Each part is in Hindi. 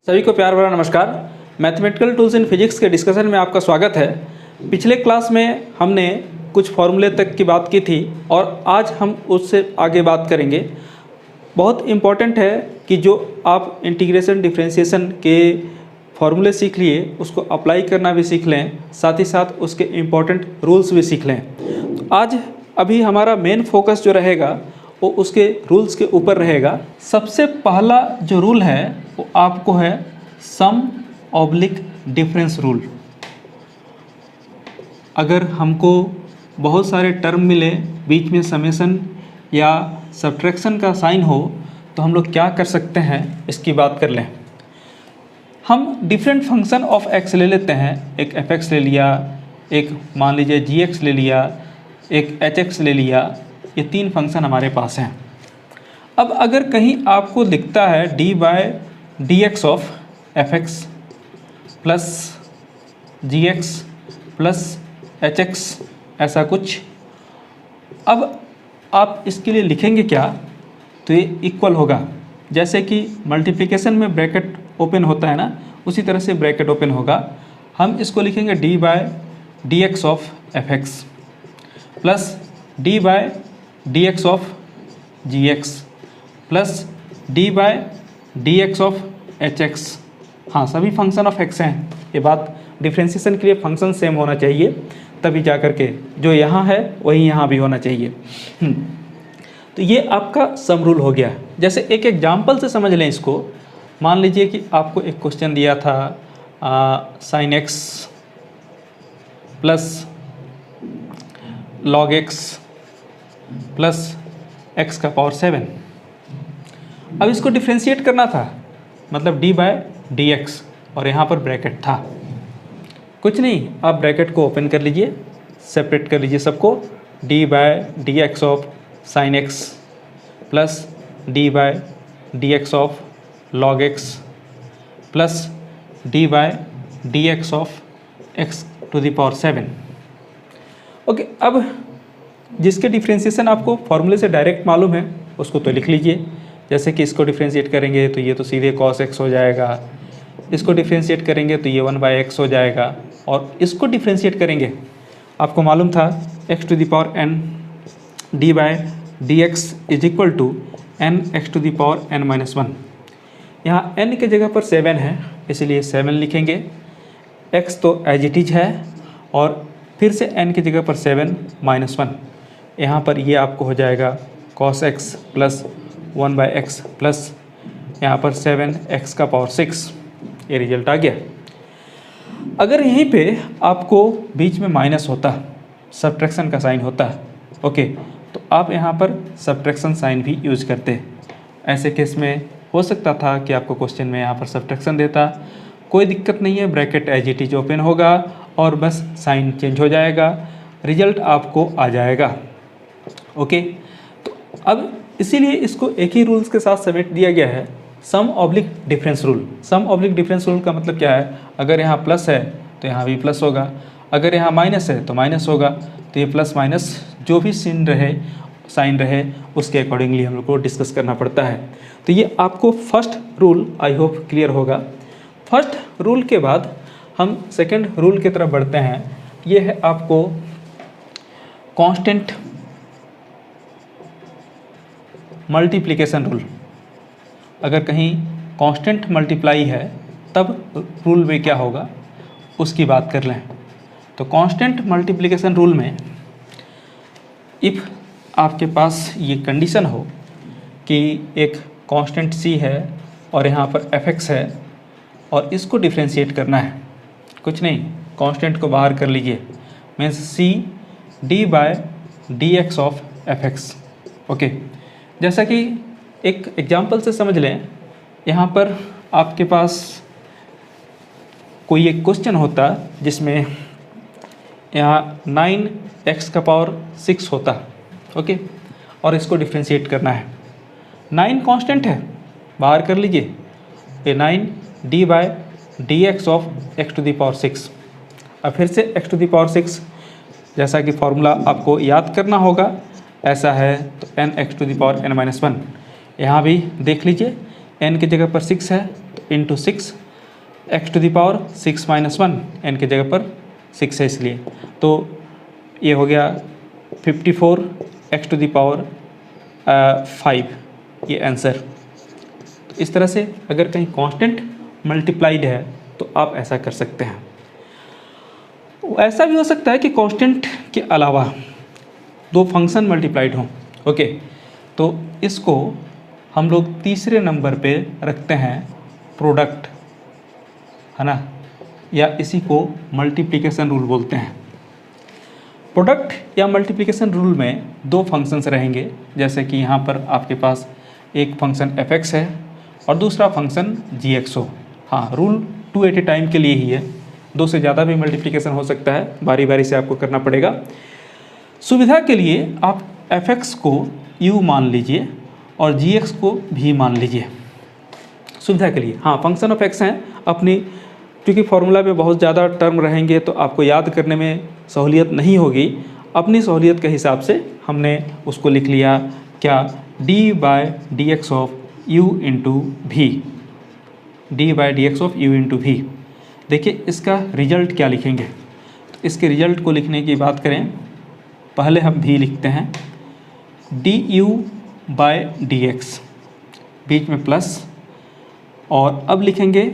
सभी को प्यार भरा नमस्कार। मैथमेटिकल टूल्स इन फिजिक्स के डिस्कशन में आपका स्वागत है। पिछले क्लास में हमने कुछ फॉर्मूले तक की बात की थी और आज हम उससे आगे बात करेंगे। बहुत इम्पॉर्टेंट है कि जो आप इंटीग्रेशन डिफरेंशिएशन के फॉर्मूले सीख लिए उसको अप्लाई करना भी सीख लें, साथ ही साथ उसके इम्पॉर्टेंट रूल्स भी सीख लें। तो आज अभी हमारा मेन फोकस जो रहेगा वो उसके रूल्स के ऊपर रहेगा। सबसे पहला जो रूल है वो आपको है सम ऑब्लिक डिफरेंस रूल। अगर हमको बहुत सारे टर्म मिले, बीच में समेशन या सब्ट्रैक्शन का साइन हो, तो हम लोग क्या कर सकते हैं इसकी बात कर लें। हम डिफरेंट फंक्शन ऑफ एक्स ले लेते हैं। एक एफ एक्स ले लिया, एक मान लीजिए जी एक्स ले लिया, एक एच एक्स ले लिया। ये तीन फंक्शन हमारे पास हैं। अब अगर कहीं आपको दिखता है d by D x of f x plus g x plus h x, ऐसा कुछ, अब आप इसके लिए लिखेंगे क्या, तो ये इक्वल होगा। जैसे कि मल्टीप्लिकेशन में ब्रैकेट ओपन होता है ना, उसी तरह से ब्रैकेट ओपन होगा। हम इसको लिखेंगे d by D x of f x plus d by D x of g x plus d by D x of h x. हाँ, सभी फंक्शन ऑफ एक्स हैं। ये बात डिफ्रेंशिएशन के लिए फंक्शन सेम होना चाहिए, तभी जा कर के जो यहाँ है वही यहाँ भी होना चाहिए। तो ये आपका सम रूल हो गया। जैसे एक एग्जाम्पल से समझ लें इसको। मान लीजिए कि आपको एक क्वेश्चन दिया था sign x plus log x plus x का पावर 7। अब इसको डिफ्रेंशिएट करना था, मतलब डी बाय डी एक्स, और यहाँ पर ब्रैकेट था। कुछ नहीं, आप ब्रैकेट को ओपन कर लीजिए, सेपरेट कर लीजिए सबको। D by D x of sine x plus d by D x of log x plus d by D x of x to the power 7। Okay, अब जिसके डिफ्रेंशिएशन आपको फॉर्मूले से डायरेक्ट मालूम है उसको तो लिख लीजिए। जैसे कि इसको डिफ्रेंशिएट करेंगे तो ये तो सीधे cos x हो जाएगा, इसको डिफ्रेंशिएट करेंगे तो ये 1/x हो जाएगा, और इसको डिफ्रेंशिएट करेंगे, आपको मालूम था x to the power n d by D x is equal to n x to the power n-1। यहाँ n के जगह पर 7 है, इसलिए 7 लिखेंगे। x तो एज इट इज है, और फिर से n की जगह पर 7-1। यहाँ पर ये आपको हो जाएगा cos x plus 1/x plus यहाँ पर 7x का पावर 6। ये रिजल्ट आ गया। अगर यहीं पे आपको बीच में माइनस होता, सब्ट्रैक्शन का साइन होता, ओके, तो आप यहाँ पर सब्ट्रैक्शन साइन भी यूज करते। ऐसे केस में हो सकता था कि आपको क्वेश्चन में यहाँ पर सब्ट्रैक्शन देता। कोई दिक्कत नहीं है, bracket as it is open होगा और बस साइन चेंज हो जाएगा, रिजल्ट आपको आ जाएगा। ओके, तो अब इसीलिए इसको एक ही रूल्स के साथ समेट दिया गया है, सम ऑब्लिक डिफरेंस रूल। सम ऑब्लिक डिफरेंस रूल का मतलब क्या है, अगर यहाँ प्लस है तो यहाँ भी प्लस होगा, अगर यहाँ माइनस है तो माइनस होगा। तो ये प्लस माइनस जो भी साइन रहे उसके अकॉर्डिंगली हम लोग को डिस्कस करना पड़ता है। तो ये आपको first rule I hope clear होगा। फर्स्ट रूल के बाद हम सेकेंड रूल की तरफ बढ़ते हैं। ये है आपको कांस्टेंट मल्टीप्लिकेशन रूल। अगर कहीं कांस्टेंट मल्टीप्लाई है तब रूल में क्या होगा उसकी बात कर लें। तो कांस्टेंट मल्टीप्लिकेशन रूल में इफ़ आपके पास ये कंडीशन हो कि एक कांस्टेंट c है और यहाँ पर fx है और इसको डिफ्रेंशिएट करना है, कुछ नहीं, कांस्टेंट को बाहर कर लीजिए, means c d by D x of fx। Okay, जैसा कि एक एग्जांपल से समझ लें। यहाँ पर आपके पास कोई एक क्वेश्चन होता जिसमें यहाँ 9x का पावर 6 होता, ओके, और इसको डिफ्रेंशिएट करना है। 9 कांस्टेंट है, बाहर कर लीजिए, ये 9 d by D x of x to the power 6। अब फिर से एक्स टू द पावर 6, जैसा कि फॉर्मूला आपको याद करना होगा, ऐसा है तो n x to the power n-1। यहाँ भी देख लीजिए, n की जगह पर 6 है तो into 6 x to the power 6 minus 1, n की जगह पर 6 है इसलिए, तो ये हो गया 54 एक्स टू द पावर 5, ये आंसर। तो इस तरह से अगर कहीं कांस्टेंट मल्टीप्लाइड है तो आप ऐसा कर सकते हैं। ऐसा भी हो सकता है कि कांस्टेंट के अलावा दो फंक्शन मल्टीप्लाइड हों। ओके, तो इसको हम लोग तीसरे नंबर पे रखते हैं प्रोडक्ट, है ना, या इसी को मल्टीप्लिकेशन रूल बोलते हैं। प्रोडक्ट या मल्टीप्लिकेशन रूल में दो फंक्शंस रहेंगे, जैसे कि यहाँ पर आपके पास एक फंक्शन f(x) है और दूसरा फंक्शन g(x) हो। हाँ, रूल 2 एट ए टाइम के लिए ही है, 2 से ज़्यादा भी मल्टीप्लिकेशन हो सकता है, बारी बारी से आपको करना पड़ेगा। सुविधा के लिए आप f(x) को u मान लीजिए और g(x) को भी मान लीजिए, सुविधा के लिए। हाँ, फंक्शन ऑफ x हैं अपनी, क्योंकि फॉर्मूला में बहुत ज़्यादा टर्म रहेंगे तो आपको याद करने में सहूलियत नहीं होगी। अपनी सहूलियत के हिसाब से हमने उसको लिख लिया, क्या, d/dx of u into v, d/dx of u into v। देखिए इसका रिजल्ट क्या लिखेंगे, तो इसके रिजल्ट को लिखने की बात करें, पहले हम v लिखते हैं, du/dx, बीच में प्लस, और अब लिखेंगे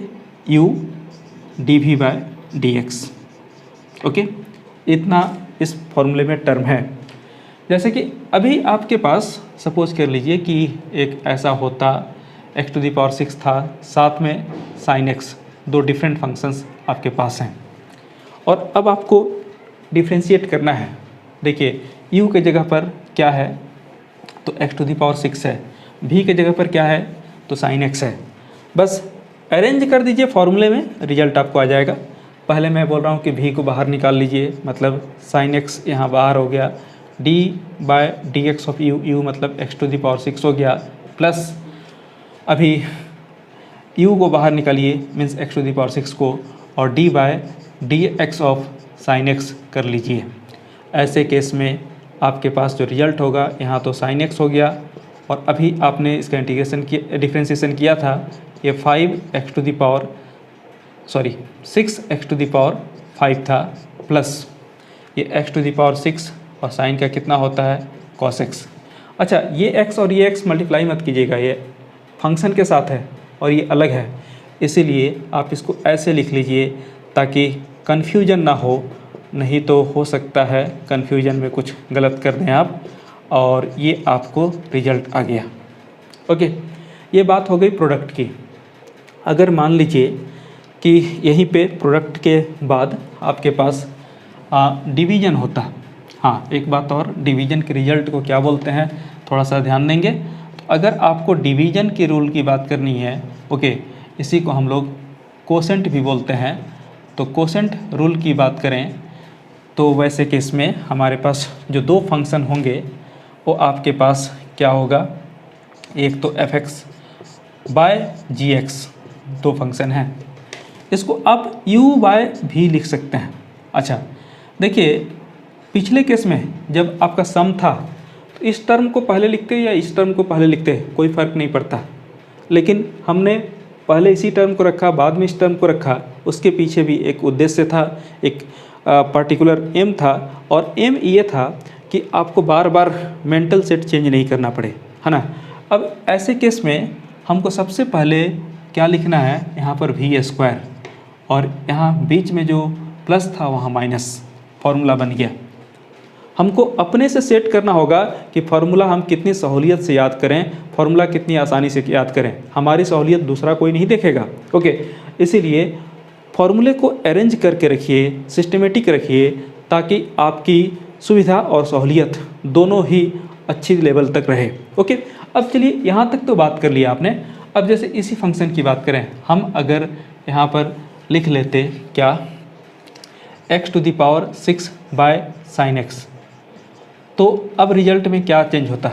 u dv/dx। ओके, इतना इस फॉर्मूले में टर्म है। जैसे कि अभी आपके पास सपोज कर लीजिए कि एक ऐसा होता x टू द पावर 6 था, साथ में sin x, दो डिफरेंट फंक्शंस आपके पास हैं और अब आपको डिफ्रेंशिएट करना है। देखिए u के जगह पर क्या है, तो x टू द पावर 6 है, v के जगह पर क्या है, तो sin x है। बस अरेंज कर दीजिए फॉर्मूले में, रिजल्ट आपको आ जाएगा। पहले मैं बोल रहा हूँ कि v को बाहर निकाल लीजिए, मतलब sin x यहाँ बाहर हो गया, d/dx ऑफ u मतलब x टू द पावर 6 हो गया, प्लस अभी u को बाहर निकालिए, means x to the power 6 को, और d/dx ऑफ sin x कर लीजिए। ऐसे केस में आपके पास जो रिजल्ट होगा, यहाँ तो sin x हो गया और अभी आपने इसका इंटीग्रेशन किया, डिफ्रेंशिएशन किया था, ये 6x टू द पावर 5 था, प्लस ये x टू द पावर 6 और साइन का कितना होता है, cos x। अच्छा, ये x और ये x मल्टीप्लाई मत कीजिएगा, ये फंक्शन के साथ है और ये अलग है, इसीलिए आप इसको ऐसे लिख लीजिए ताकि कन्फ्यूजन ना हो, नहीं तो हो सकता है कन्फ्यूजन में कुछ गलत कर दें आप और ये आपको रिजल्ट आ गया। ओके, ये बात हो गई प्रोडक्ट की। अगर मान लीजिए कि यहीं पे प्रोडक्ट के बाद आपके पास डिवीज़न होता, हाँ एक बात और, डिवीज़न के रिजल्ट को क्या बोलते हैं, थोड़ा सा ध्यान देंगे। तो अगर आपको डिवीज़न के रूल की बात करनी है, ओके, इसी को हम लोग कोसेंट भी बोलते हैं, तो कोसेंट रूल की बात करें तो वैसे केस में हमारे पास जो दो फंक्शन होंगे वो आपके पास क्या होगा, एक तो f(x)/gx, दो फंक्शन हैं, इसको आप u/v लिख सकते हैं। अच्छा देखिए, पिछले केस में जब आपका सम था तो इस टर्म को पहले लिखते या इस टर्म को पहले लिखते कोई फ़र्क नहीं पड़ता, लेकिन हमने पहले इसी टर्म को रखा, बाद में इस टर्म को रखा, उसके पीछे भी एक उद्देश्य था, एक पर्टिकुलर एम था, और एम ये था कि आपको बार बार मेंटल सेट चेंज नहीं करना पड़े, है ना। अब ऐसे केस में हमको सबसे पहले क्या लिखना है, यहाँ पर v² और यहाँ बीच में जो प्लस था वहाँ माइनस, फार्मूला बन गया। हमको अपने से सेट करना होगा कि फार्मूला हम कितनी सहूलियत से याद करें, फार्मूला कितनी आसानी से याद करें, हमारी सहूलियत दूसरा कोई नहीं देखेगा। ओके, इसीलिए फार्मूले को अरेंज करके रखिए, सिस्टमेटिक रखिए, ताकि आपकी सुविधा और सहूलियत दोनों ही अच्छी लेवल तक रहे। ओके, अब चलिए यहाँ तक तो बात कर लिया आपने। अब जैसे इसी फंक्शन की बात करें, हम अगर यहाँ पर लिख लेते क्या, x to the power 6/sin x, तो अब रिजल्ट में क्या चेंज होता,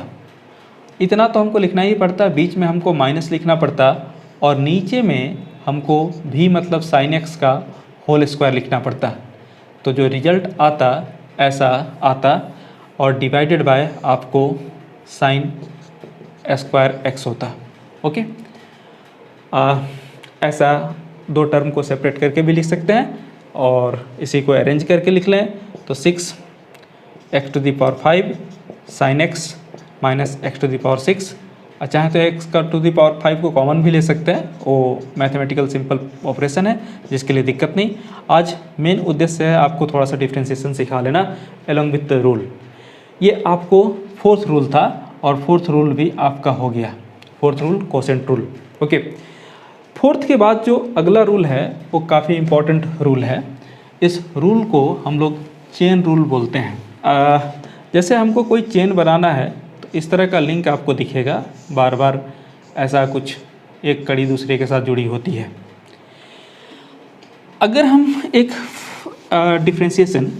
इतना तो हमको लिखना ही पड़ता, बीच में हमको माइनस लिखना पड़ता और नीचे में हमको v मतलब sin x का होल स्क्वायर लिखना पड़ता। तो जो रिजल्ट आता ऐसा आता और डिवाइडेड बाय आपको sin² x होता। ओके, ऐसा दो टर्म को सेपरेट करके भी लिख सकते हैं और इसी को अरेंज करके लिख लें तो 6 x to the power 5 sin x minus x to the power 6, चाहे तो x का टू द पावर 5 को कॉमन भी ले सकते हैं, वो मैथमेटिकल सिंपल ऑपरेशन है जिसके लिए दिक्कत नहीं। आज मेन उद्देश्य है आपको थोड़ा सा डिफ्रेंसिएशन सिखा लेना एलोंग विथ द रूल। ये आपको फोर्थ रूल था और फोर्थ रूल भी आपका हो गया, fourth rule quotient rule. Okay, fourth के बाद जो अगला रूल है वो काफ़ी इम्पॉर्टेंट रूल है। इस रूल को हम लोग चेन रूल बोलते हैं। जैसे हमको कोई चेन बनाना है तो इस तरह का लिंक आपको दिखेगा, बार बार ऐसा कुछ एक कड़ी दूसरे के साथ जुड़ी होती है। अगर हम एक differentiation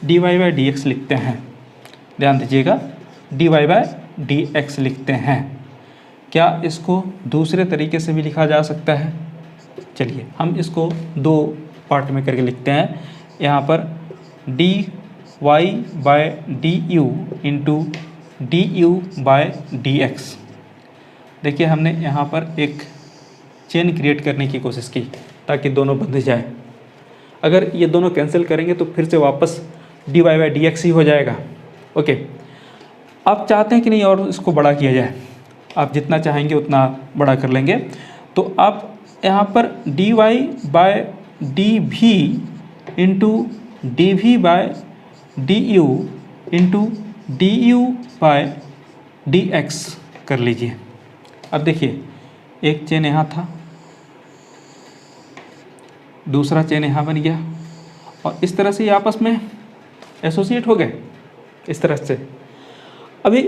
dy by d x लिखते हैं, ध्यान दीजिएगा dy बाई डी एक्स लिखते हैं, क्या इसको दूसरे तरीके से भी लिखा जा सकता है? चलिए हम इसको दो पार्ट में करके लिखते हैं। यहाँ पर dy by d u into d u by d x. देखिए हमने यहाँ पर एक चेन क्रिएट करने की कोशिश की ताकि दोनों बंध जाए। अगर ये दोनों कैंसिल करेंगे तो फिर से वापस dy बाई डी एक्स ही हो जाएगा। ओके, आप चाहते हैं कि नहीं और इसको बड़ा किया जाए, आप जितना चाहेंगे उतना बड़ा कर लेंगे। तो आप यहाँ पर dy बाई डी भी into d v by d u into d u by d x कर लीजिए। अब देखिए एक चेन यहाँ था, दूसरा चेन यहाँ बन गया और इस तरह से ये आपस में एसोसिएट हो गए इस तरह से। अभी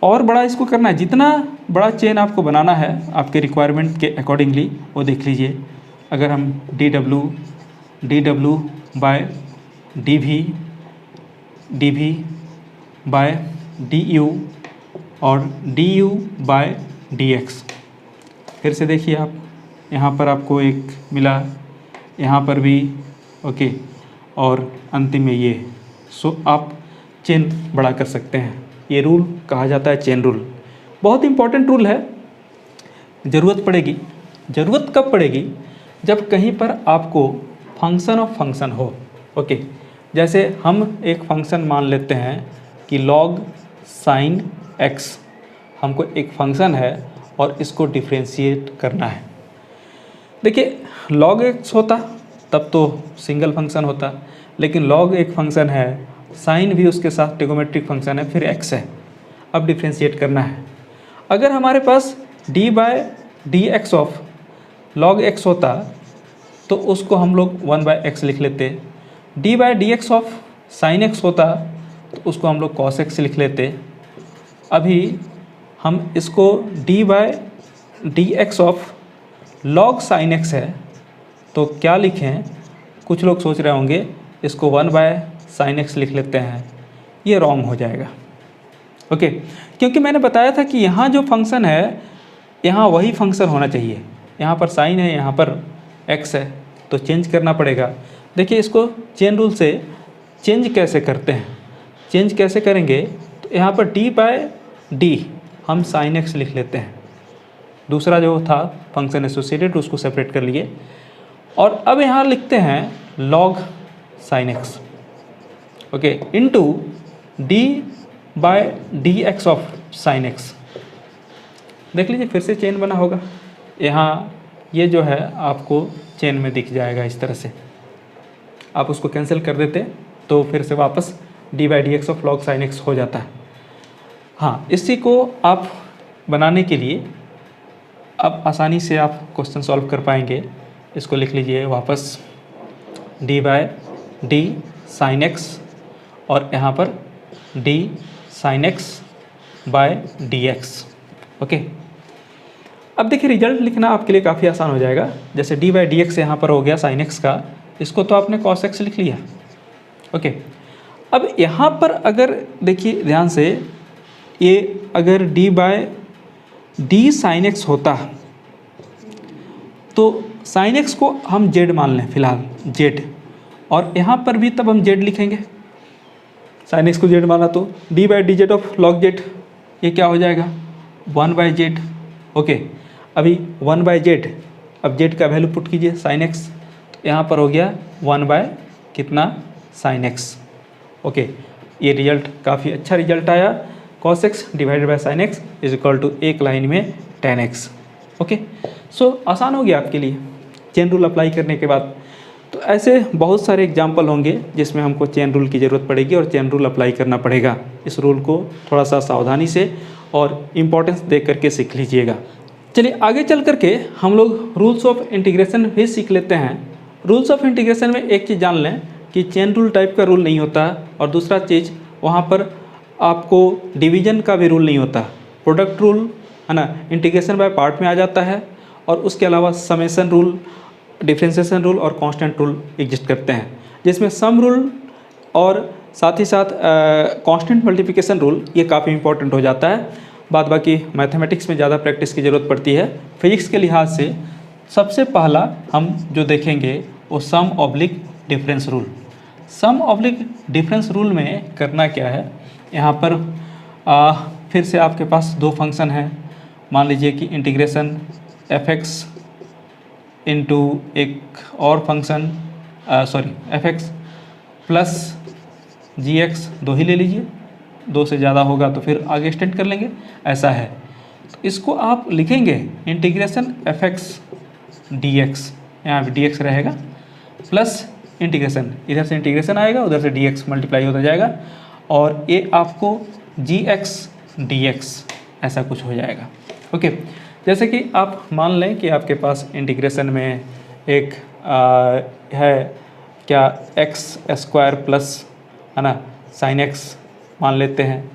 और बड़ा इसको करना है, जितना बड़ा चेन आपको बनाना है आपके रिक्वायरमेंट के अकॉर्डिंगली वो देख लीजिए। अगर हम D W by D V by D U और D U by D X, फिर से देखिए आप यहाँ पर आपको एक मिला, यहाँ पर भी ओके, और अंतिम में ये। सो आप चेन बड़ा कर सकते हैं। ये रूल कहा जाता है चेन रूल। बहुत इंपॉर्टेंट रूल है, ज़रूरत पड़ेगी। ज़रूरत कब पड़ेगी? जब कहीं पर आपको फंक्शन ऑफ फंक्शन हो। ओके, जैसे हम एक फंक्शन मान लेते हैं कि log sin x, हमको एक फंक्शन है और इसको डिफ्रेंशिएट करना है। देखिए log x होता तब तो सिंगल फंक्शन होता, लेकिन log एक फंक्शन है, साइन भी उसके साथ ट्रिगोमेट्रिक फंक्शन है, फिर x है। अब डिफ्रेंशिएट करना है। अगर हमारे पास D by D x of log x होता तो उसको हम लोग 1 बाय एक्स लिख लेते। D by D x of sine x होता तो उसको हम लोग cos x लिख लेते। अभी हम इसको d by D x of log sine x है तो क्या लिखें? कुछ लोग सोच रहे होंगे इसको 1 बाय साइन x लिख लेते हैं, ये रॉन्ग हो जाएगा। ओके, क्योंकि मैंने बताया था कि यहाँ जो फंक्शन है यहाँ वही फंक्शन होना चाहिए। यहाँ पर साइन है, यहाँ पर x है, तो चेंज करना पड़ेगा। देखिए इसको चेन रूल से चेंज कैसे करते हैं, चेंज कैसे करेंगे? तो यहाँ पर डी बाय डी हम साइन x लिख लेते हैं, दूसरा जो था फंक्शन एसोसिएटेड उसको सेपरेट कर लिए, और अब यहाँ लिखते हैं log sine x okay into d by D x of sine x। देख लीजिए फिर से चेन बना होगा। यहाँ ये जो है आपको चेन में दिख जाएगा इस तरह से। आप उसको कैंसिल कर देते तो फिर से वापस d by d x of log sine x हो जाता है। हाँ, इसी को आप बनाने के लिए अब आसानी से आप क्वेश्चन सॉल्व कर पाएंगे। इसको लिख लीजिए वापस d by d sine x और यहाँ पर d sine x by D x. Okay, अब देखिए रिजल्ट लिखना आपके लिए काफ़ी आसान हो जाएगा। जैसे डी बाई डी एक्स यहाँ पर हो गया साइन x का, इसको तो आपने cos x लिख लिया। ओके, अब यहाँ पर अगर देखिए ध्यान से, ये अगर d by d sine x होता तो साइन x को हम z मान लें फिलहाल z, और यहाँ पर भी तब हम z लिखेंगे। साइन x को z माना तो D by D Z of log z, ये क्या हो जाएगा 1 बाई जेड। ओके, अभी 1 बाई जेड अब जेड का वैल्यू पुट कीजिए साइन एक्स, तो यहाँ पर हो गया 1 बाय कितना साइन एक्स। ओके, ये रिजल्ट काफ़ी अच्छा रिजल्ट आया। cos x divided by sine x is equal to एक लाइन में tan x। ओके, सो आसान हो गया आपके लिए चेन रूल अप्लाई करने के बाद। तो ऐसे बहुत सारे एग्जाम्पल होंगे जिसमें हमको चेन रूल की ज़रूरत पड़ेगी और चेन रूल अप्लाई करना पड़ेगा। इस रूल को थोड़ा सा सावधानी से और इम्पोर्टेंस दे करके सीख लीजिएगा। चलिए आगे चल करके हम लोग रूल्स ऑफ इंटीग्रेशन भी सीख लेते हैं। रूल्स ऑफ इंटीग्रेशन में एक चीज़ जान लें कि चेन रूल टाइप का रूल नहीं होता, और दूसरा चीज़ वहाँ पर आपको डिवीजन का भी रूल नहीं होता। प्रोडक्ट रूल है ना, इंटीग्रेशन बाय पार्ट में आ जाता है, और उसके अलावा समेशन रूल, डिफ्रेंशिएशन रूल और कांस्टेंट रूल एग्जिस्ट करते हैं, जिसमें सम रूल और साथ ही साथ कांस्टेंट मल्टीप्लिकेशन रूल ये काफ़ी इंपॉर्टेंट हो जाता है। बाद बाकी मैथमेटिक्स में ज़्यादा प्रैक्टिस की ज़रूरत पड़ती है। फिजिक्स के लिहाज से सबसे पहला हम जो देखेंगे वो सम ऑब्लिक डिफरेंस रूल। सम ऑब्लिक डिफरेंस रूल में करना क्या है, यहाँ पर फिर से आपके पास दो फंक्शन हैं। मान लीजिए कि इंटीग्रेशन एफ एक्स इंटू एक और function F x plus g x, दो ही ले लीजिए, दो से ज़्यादा होगा तो फिर आगे एक्सटेंड कर लेंगे, ऐसा है। तो इसको आप लिखेंगे integration F x D x, यहाँ पर डी एक्स रहेगा, प्लस इंटीग्रेशन, इधर से इंटीग्रेशन आएगा, उधर से डी एक्स मल्टीप्लाई होता जाएगा, और ये आपको जी एक्स डी एक्स ऐसा कुछ हो जाएगा। ओके, जैसे कि आप मान लें कि आपके पास इंटीग्रेशन में एक है क्या एक्स स्क्वायर प्लस है ना साइन एक्स मान लेते हैं,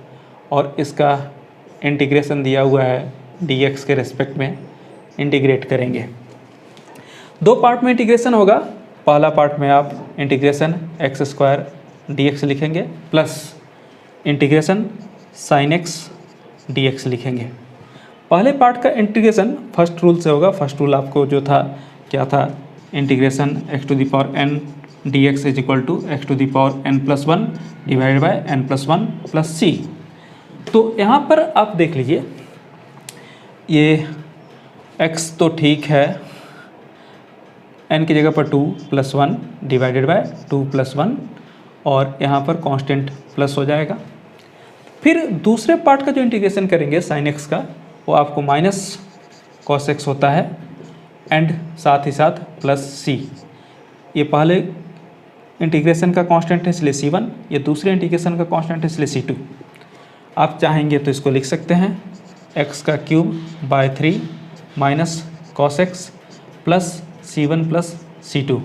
और इसका इंटीग्रेशन दिया हुआ है डी एक्स के रेस्पेक्ट में, इंटीग्रेट करेंगे। दो पार्ट में इंटीग्रेशन होगा। पहला पार्ट में आप integration X square D X लिखेंगे plus integration sine X D X लिखेंगे। पहले पार्ट का इंटीग्रेशन फर्स्ट रूल से होगा। फर्स्ट रूल आपको जो था क्या था, integration X to the power N D x is equal to X to the power N plus one divide by N plus one plus C. तो यहाँ पर आप देख लीजिए, ये x तो ठीक है, n की जगह पर 2 plus one divided by 2 plus one, और यहाँ पर कांस्टेंट प्लस हो जाएगा। फिर दूसरे पार्ट का जो इंटीग्रेशन करेंगे साइन एक्स का, वो आपको माइनस कॉस एक्स होता है, एंड साथ ही साथ प्लस सी। ये पहले इंटीग्रेशन का कांस्टेंट है इसलिए c1, ये दूसरे इंटीग्रेशन का कांस्टेंट है इसलिए c2। आप चाहेंगे तो इसको लिख सकते हैं x का cube by 3 minus cos x plus c1 plus c2।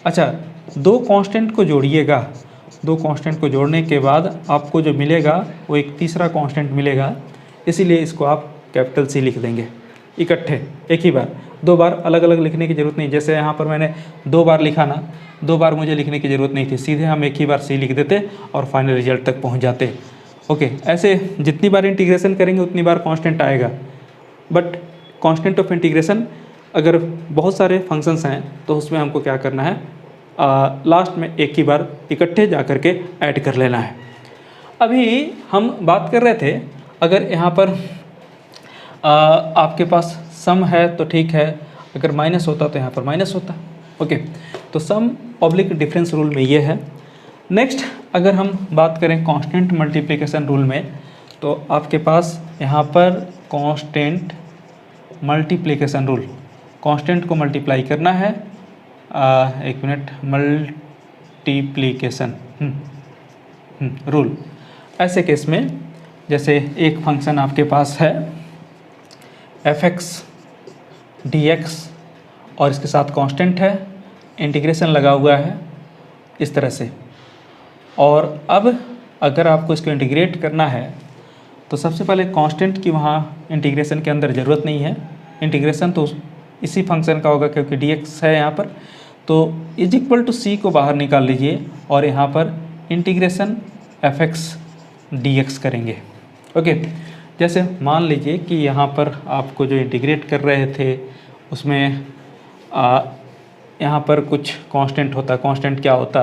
अच्छा, दो कांस्टेंट को जोड़िएगा, दो कांस्टेंट को जोड़ने के बाद आपको जो मिलेगा वो एक तीसरा कांस्टेंट मिलेगा, इसीलिए इसको आप कैपिटल C लिख देंगे इकट्ठे एक ही बार। दो बार अलग अलग लिखने की ज़रूरत नहीं, जैसे यहाँ पर मैंने दो बार लिखा ना, दो बार मुझे लिखने की ज़रूरत नहीं थी, सीधे हम एक ही बार C लिख देते और फाइनल रिजल्ट तक पहुँच जाते। ओके, ऐसे जितनी बार इंटीग्रेशन करेंगे उतनी बार कांस्टेंट आएगा, बट कांस्टेंट ऑफ इंटीग्रेशन अगर बहुत सारे फंक्शंस हैं तो उसमें हमको क्या करना है, लास्ट में एक ही बार इकट्ठे जा कर के ऐड कर लेना है। अभी हम बात कर रहे थे, अगर यहाँ पर आपके पास सम है तो ठीक है, अगर माइनस होता तो यहाँ पर माइनस होता। ओके, तो सम ऑब्लिक डिफरेंस रूल में ये है। नेक्स्ट अगर हम बात करें कांस्टेंट मल्टीप्लिकेशन रूल में, तो आपके पास यहाँ पर कांस्टेंट मल्टीप्लिकेशन रूल, कांस्टेंट को मल्टीप्लाई करना है, एक मिनट, मल्टीप्लिकेशन रूल। ऐसे केस में जैसे एक फंक्शन आपके पास है एफ एक्स डी एक्स और इसके साथ कांस्टेंट है, इंटीग्रेशन लगा हुआ है इस तरह से, और अब अगर आपको इसको इंटीग्रेट करना है तो सबसे पहले कांस्टेंट की वहाँ इंटीग्रेशन के अंदर ज़रूरत नहीं है, इंटीग्रेशन तो इसी फंक्शन का होगा क्योंकि डी एक्स है यहाँ पर, तो इज इक्वल टू सी को बाहर निकाल लीजिए और यहाँ पर integration F x D x करेंगे। ओके, जैसे मान लीजिए कि यहाँ पर आपको जो इंटीग्रेट कर रहे थे उसमें यहाँ पर कुछ कांस्टेंट होता, कांस्टेंट क्या होता,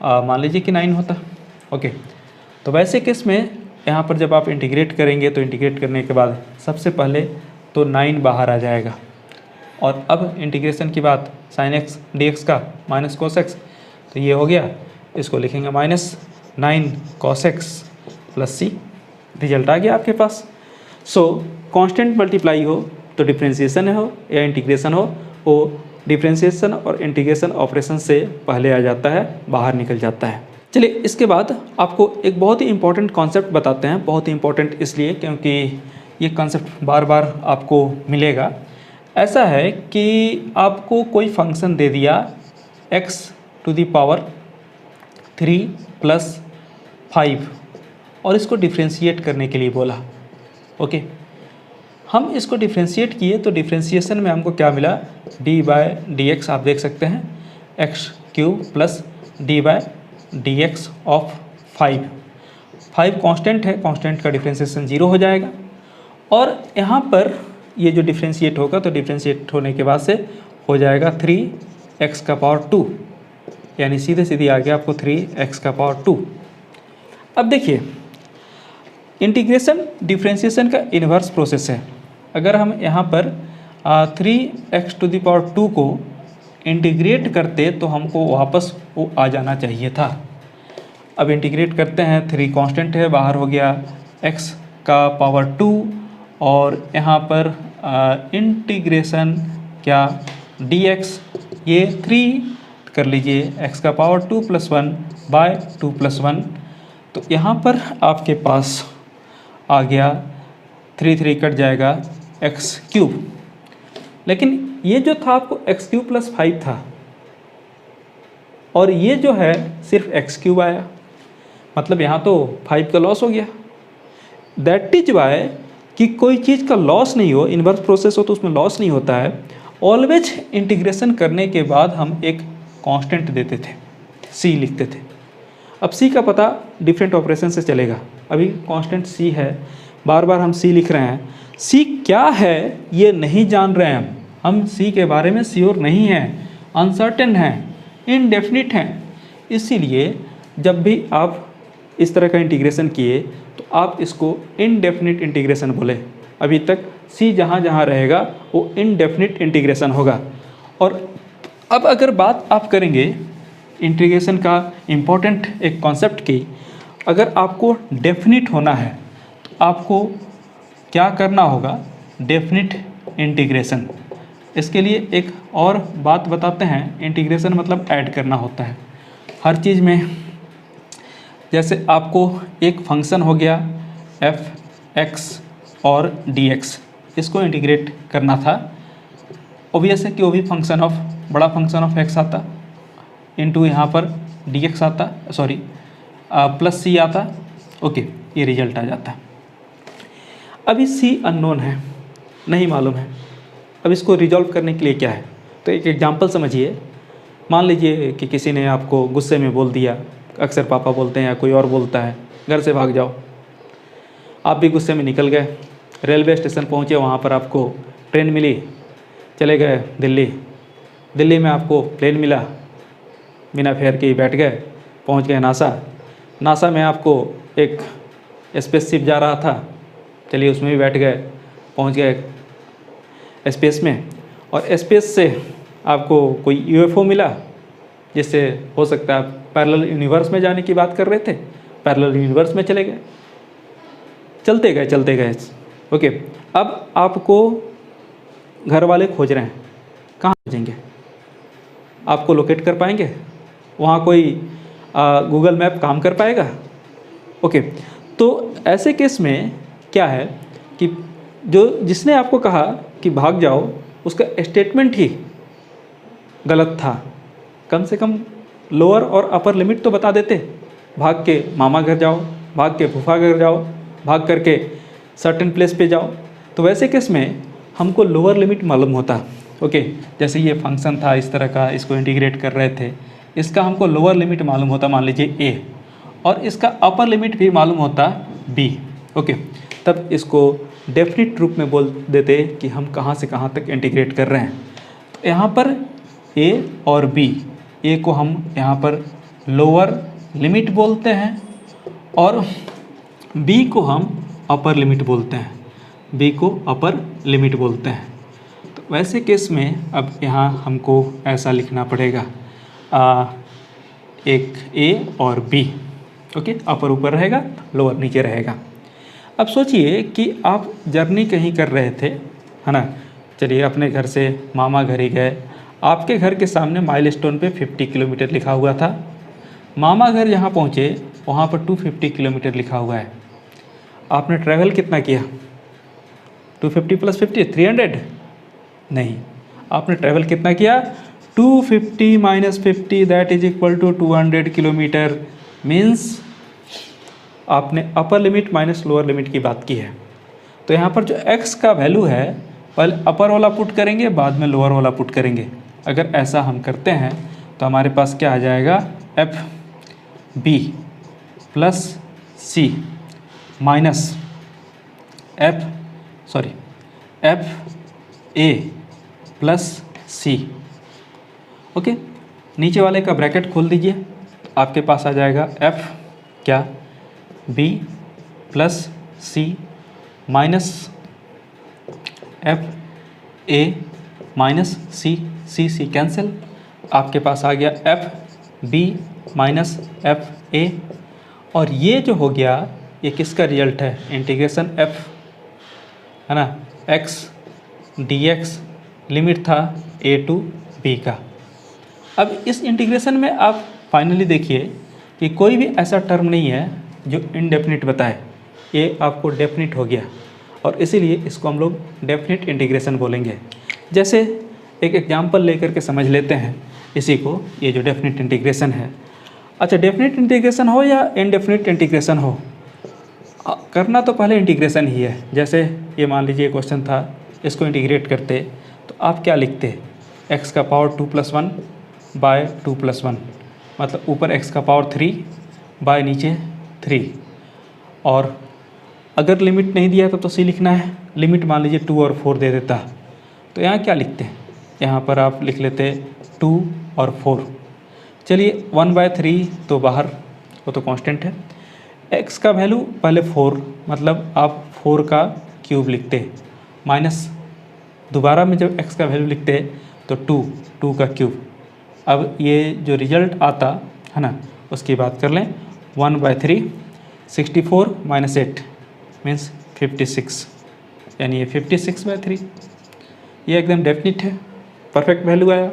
मान लीजिए कि 9 होता। ओके, तो वैसे केस में यहाँ पर जब आप इंटीग्रेट करेंगे तो इंटीग्रेट करने के बाद सबसे पहले तो 9 बाहर आ जाएगा, और अब इंटीग्रेशन की बात साइन एक्स डी एक्स का माइनस कोस एक्स, तो ये हो गया, इसको लिखेंगे -9 cos x प्लस सी, रिजल्ट आ गया आपके पास। सो कांस्टेंट मल्टीप्लाई हो तो डिफ्रेंशिएशन हो या इंटीग्रेशन हो, वो डिफ्रेंशिएशन और इंटीग्रेशन ऑपरेशन से पहले आ जाता है, बाहर निकल जाता है। चलिए इसके बाद आपको एक बहुत ही इंपॉर्टेंट कॉन्सेप्ट बताते हैं, बहुत ही इंपॉर्टेंट इसलिए क्योंकि ये कॉन्सेप्ट बार बार आपको मिलेगा। ऐसा है कि आपको कोई फंक्शन दे दिया x⁻³ + 5 और इसको डिफ्रेंशिएट करने के लिए बोला। ओके, हम इसको डिफ्रेंशिएट किए तो डिफ्रेंशिएशन में हमको क्या मिला, d/dx आप देख सकते हैं x³ + d/dx ऑफ 5 कांस्टेंट है, कांस्टेंट का डिफ्रेंशिएशन 0 हो जाएगा। और यहाँ पर ये जो डिफ्रेंशिएट होगा तो डिफ्रेंशिएट होने के बाद से हो जाएगा 3x⁻², यानी सीधे सीधे आ गया आपको 3x⁻²। अब देखिए इंटीग्रेशन डिफ्रेंशिएशन का इन्वर्स प्रोसेस है। अगर हम यहाँ पर 3x⁻² को इंटीग्रेट करते तो हमको वापस वो आ जाना चाहिए था। अब इंटीग्रेट करते हैं, 3 कांस्टेंट है, बाहर हो गया x⁻² और यहाँ पर इंटीग्रेशन क्या dx, ये 3 कर लीजिए x⁻² + 1/2 + 1, तो यहाँ पर आपके पास आ गया 3 कट जाएगा x³ लेकिन ये जो था आपको x³ + 5 था और ये जो है सिर्फ x³ आया, मतलब यहाँ तो 5 का लॉस हो गया। दैट इज वाई कि कोई चीज़ का लॉस नहीं हो, इन्वर्स प्रोसेस हो तो उसमें लॉस नहीं होता है। ऑलवेज इंटीग्रेशन करने के बाद हम एक कांस्टेंट देते थे, c लिखते थे। अब c का पता डिफरेंट ऑपरेशन से चलेगा, अभी कांस्टेंट c है, बार बार हम c लिख रहे हैं। c क्या है ये नहीं जान रहे हैं हम c के बारे में श्योर नहीं हैं, अनसर्टेन हैं, इनडेफिनिट हैं। इसीलिए जब भी आप इस तरह का इंटीग्रेशन किए तो आप इसको इनडेफिनिट इंटीग्रेशन बोले। अभी तक c जहाँ जहाँ रहेगा वो इनडेफिनिट इंटीग्रेशन होगा। और अब अगर बात आप करेंगे इंटीग्रेशन का इम्पोर्टेंट एक कॉन्सेप्ट की, अगर आपको डेफिनिट होना है तो आपको क्या करना होगा, डेफिनिट इंटीग्रेशन। इसके लिए एक और बात बताते हैं, इंटीग्रेशन मतलब ऐड करना होता है हर चीज़ में। जैसे आपको एक फंक्शन हो गया f(x) और dx, इसको इंटीग्रेट करना था। ऑब्वियस है कि वो भी फंक्शन ऑफ, बड़ा फंक्शन ऑफ x आता इंटू यहाँ पर dx आता, सॉरी प्लस c आता। ओके, ये रिजल्ट आ जाता है। अभी c अननोन है, नहीं मालूम है। अब इसको रिजॉल्व करने के लिए क्या है, तो एक एग्जांपल समझिए। मान लीजिए कि किसी ने आपको गुस्से में बोल दिया, अक्सर पापा बोलते हैं या कोई और बोलता है, घर से भाग जाओ। आप भी गुस्से में निकल गए, रेलवे स्टेशन पहुँचे, वहाँ पर आपको ट्रेन मिली, चले गए दिल्ली। दिल्ली में आपको प्लेन मिला, बिना फेयर के ही बैठ गए, पहुँच गए नासा में आपको एक स्पेसशिप जा रहा था, चलिए उसमें भी बैठ गए, पहुँच गए स्पेस में। और स्पेस से आपको कोई UFO मिला, जिससे हो सकता है आप पैरेलल यूनिवर्स में जाने की बात कर रहे थे, पैरेलल यूनिवर्स में चले गए, चलते गए। ओके, अब आपको घर वाले खोज रहे हैं, कहाँ खोजेंगे, आपको लोकेट कर पाएंगे, वहाँ कोई गूगल मैप काम कर पाएगा? ओके, तो ऐसे केस में क्या है कि जिसने आपको कहा कि भाग जाओ, उसका स्टेटमेंट ही गलत था। कम से कम लोअर और अपर लिमिट तो बता देते, भाग के मामा घर जाओ, भाग के फूफा घर जाओ, भाग करके सर्टेन प्लेस पे जाओ। तो वैसे केस में हमको लोअर लिमिट मालूम होता। ओके, जैसे ये फंक्शन था इस तरह का, इसको इंटीग्रेट कर रहे थे, इसका हमको लोअर लिमिट मालूम होता, मान लीजिए a, और इसका अपर लिमिट भी मालूम होता b। ओके, तब इसको डेफिनिट रूप में बोल देते कि हम कहाँ से कहाँ तक इंटीग्रेट कर रहे हैं। तो यहाँ पर a और b, a को हम यहाँ पर लोअर लिमिट बोलते हैं और b को हम अपर लिमिट बोलते हैं, b को अपर लिमिट बोलते हैं। तो वैसे केस में अब यहाँ हमको ऐसा लिखना पड़ेगा, एक ए और बी, ओके, अपर ऊपर रहेगा, लोअर नीचे रहेगा। अब सोचिए कि आप जर्नी कहीं कर रहे थे, है ना, चलिए अपने घर से मामा घर ही गए, आपके घर के सामने माइलस्टोन पे 50 किलोमीटर लिखा हुआ था, मामा घर जहाँ पहुँचे वहाँ पर 250 किलोमीटर लिखा हुआ है। आपने ट्रैवल कितना किया? 250 + 50 300? नहीं, आपने ट्रैवल कितना किया? 250 - 50 that is equal to 200 kilometre. Means आपने upper limit minus lower limit की बात की है। तो यहाँ पर जो x का वैल्यू है पहले अपर वाला पुट करेंगे, बाद में लोअर वाला पुट करेंगे। अगर ऐसा हम करते हैं तो हमारे पास क्या आ जाएगा? F b plus c minus f a plus c. Okay, नीचे वाले का ब्रैकेट खोल दीजिए, तो आपके पास आ जाएगा एफ क्या b plus c minus f a minus c c cancel, आपके पास आ गया f b minus f a. और ये जो हो गया ये किसका रिजल्ट है? इंटीग्रेशन एफ, है ना, एक्स डी एक्स, लिमिट था ए टू बी का। अब इस इंटीग्रेशन में आप फाइनली देखिए कि कोई भी ऐसा टर्म नहीं है जो इनडेफिनिट बताए, ये आपको डेफिनिट हो गया और इसीलिए इसको हम लोग डेफिनिट इंटीग्रेशन बोलेंगे। जैसे एक एग्जांपल लेकर के समझ लेते हैं इसी को, ये जो डेफिनिट इंटीग्रेशन है। अच्छा, डेफिनिट इंटीग्रेशन हो या इनडेफिनिट इंटीग्रेशन हो, करना तो पहले इंटीग्रेशन ही है। जैसे ये मान लीजिए क्वेश्चन था, इसको इंटीग्रेट करते तो आप क्या लिखते? x का पावर 2 + 1 बाय 2 + 1, मतलब ऊपर x का पावर 3 बाय नीचे 3। और अगर लिमिट नहीं दिया तो c लिखना है, लिमिट मान लीजिए 2 और 4 दे देता तो यहाँ क्या लिखते हैं? यहाँ पर आप लिख लेते 2 और 4। चलिए 1/3 तो बाहर, वो तो कांस्टेंट है। x का वैल्यू पहले 4, मतलब आप 4 का क्यूब लिखते, माइनस दोबारा में जब x का वैल्यू लिखते तो 2 का क्यूब। अब ये जो रिजल्ट आता है ना, उसकी बात कर लें, 1/3 64 - 8 मीन्स 56, यानी ये 56/3। ये एकदम डेफिनिट है, परफेक्ट वैल्यू आया।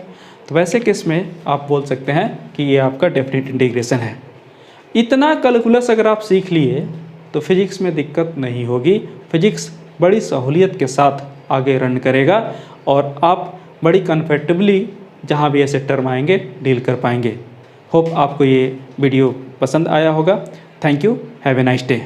तो वैसे केस में आप बोल सकते हैं कि ये आपका डेफिनिट इंटीग्रेशन है। इतना कैलकुलस अगर आप सीख लिए तो फिजिक्स में दिक्कत नहीं होगी, फिजिक्स बड़ी सहूलियत के साथ आगे रन करेगा और आप बड़ी कंफर्टेबली जहाँ भी ऐसे टर्म आएंगे डील कर पाएंगे। होप आपको ये वीडियो पसंद आया होगा। Thank you, have a nice day.